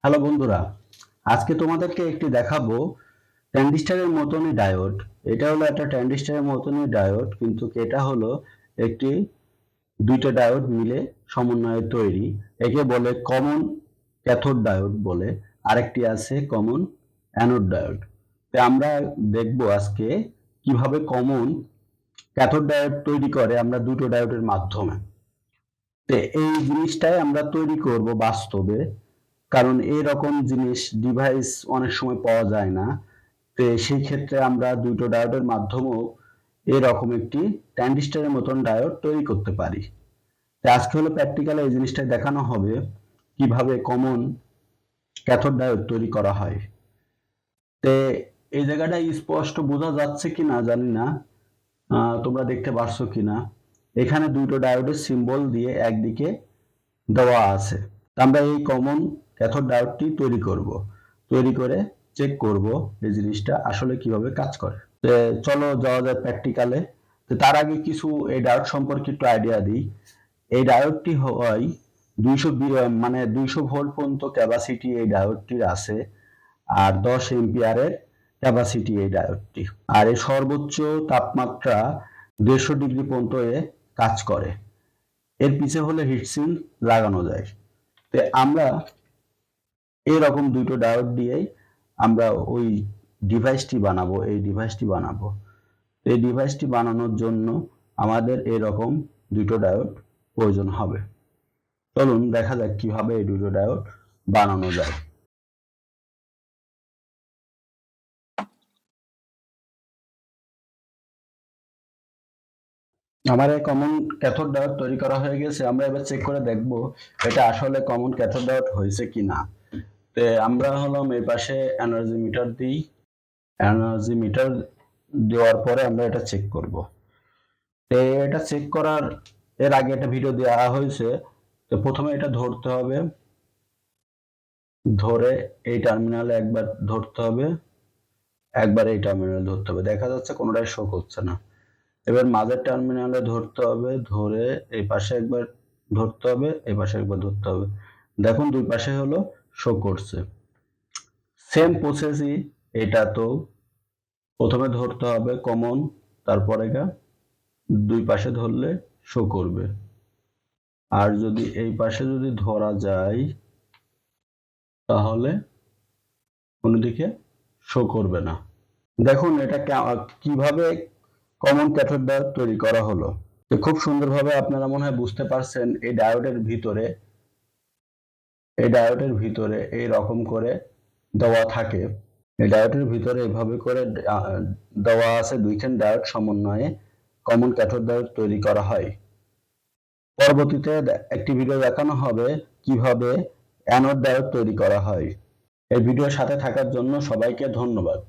Hello বন্ধুরা, আজকে তোমাদেরকে একটি দেখাবো ট্রানজিস্টরের মতনই ডায়োড। এটা হলো একটা ট্রানজিস্টরের মতনই ডায়োড, কিন্তু এটা হলো একটি দুইটা ডায়োড মিলে সমন্বয়ে তৈরি। একে বলে কমন ক্যাথোড ডায়োড বলে, আরেকটি আছে কমন অ্যানোড ডায়োড। তো আমরা দেখবো আজকে কিভাবে কমন ক্যাথোড ডায়োড তৈরি করে আমরা দুটো ডায়োডের মাধ্যমে। তো এই জিনিসটাই আমরা তৈরি করব বাস্তবে, কারণ এরকম জিনিস ডিভাইস অনেক সময় পাওয়া যায় না। তো সেই ক্ষেত্রে আমরা দুটো ডায়োডের মাধ্যমেও এরকম একটি ট্রানজিস্টরের মতন ডায়োড তৈরি করতে পারি। তো আজকে হলো প্র্যাকটিক্যালি এই জিনিসটা দেখানো হবে কিভাবে কমন ক্যাথোড ডায়োড তৈরি করা হয়। তো এই জায়গাটা স্পষ্ট বোঝা যাচ্ছে কিনা জানি না, তোমরা দেখতে পারছো কিনা। এখানে দুটো ডায়োডের সিম্বল দিয়ে একদিকে দেওয়া আছে। আমরা এই কমন ক্যাথোড ডায়োডটি তৈরি করে চেক করব এই জিনিসটা আসলে কিভাবে কাজ করে। চলো যাওয়া যায় প্র্যাকটিক্যালে। তো তার আগে কিছু এই ডায়োড সম্পর্কে একটু আইডিয়া দিই। এই ডায়োডটি হয় 200 ভোল্ট পর্যন্ত ক্যাপাসিটি এই ডায়োডটির আছে, আর 10 এম্পিয়ারের ক্যাপাসিটি এই ডায়োডটি। আর এই সর্বোচ্চ তাপমাত্রা 150 ডিগ্রি পর্যন্ত এ কাজ করে। এর পিছে হলে হিটসিঙ্ক লাগানো যায়। তো আমরা এরকম দুটো ডায়োড দিয়েই আমরা ওই ডিভাইসটি বানাবো। এই ডিভাইসটি বানানোর জন্য আমাদের এরকম দুটো ডায়োড প্রয়োজন হবে। চলুন দেখা যাক কিভাবে এই দুটো ডায়োড বানানো যায়। আমার এই কমন ক্যাথোড ডায়োড তৈরি করা হয়ে গেছে। আমরা এবার চেক করে দেখব এটা আসলে কমন ক্যাথোড ডায়োড হয়েছে কিনা। তো আমরা হলাম এই পাশে এনার্জি মিটার দিই। এনার্জি মিটার দেওয়ার পরে আমরা এটা চেক করব। তো এটা চেক করার এর আগে একটা ভিডিও দেওয়া হয়েছে। তো প্রথমে এটা ধরতে হবে, ধরে এই টার্মিনালে একবার ধরতে হবে, একবার এই টার্মিনালে ধরতে হবে। দেখা যাচ্ছে কোনোটাই শো করছে না। এবার মাঝের টার্মিনালে ধরতে হবে, ধরে এই পাশে একবার ধরতে হবে, এই পাশে একবার ধরতে হবে। দেখুন দুই পাশে হলো শো করছে। সেম প্রসেসই এটা। তো প্রথমে ধরতে হবে কমন, তারপরে দুই পাশে ধরলে শো করবে। আর যদি এই পাশে যদি ধরা যায় তাহলে কোনোদিকে শো করবে না। দেখুন এটা কিভাবে কমন ক্যাথোড ডায়োড তৈরি করা হলো। তো খুব সুন্দরভাবে আপনারা মনে হয় বুঝতে পারছেন। এই ডায়োডের ভিতরে এই রকম করে দেওয়া থাকে। এই ডায়োডের ভিতরে এভাবে করে দেওয়া আছে দুইখান ডায়োড সমন্বয়ে কমন ক্যাথোড ডায়োড তৈরি করা হয়। পরবর্তীতে একটি ভিডিও দেখানো হবে কিভাবে অ্যানোড ডায়োড তৈরি করা হয়। এই ভিডিওর সাথে থাকার জন্য সবাইকে ধন্যবাদ।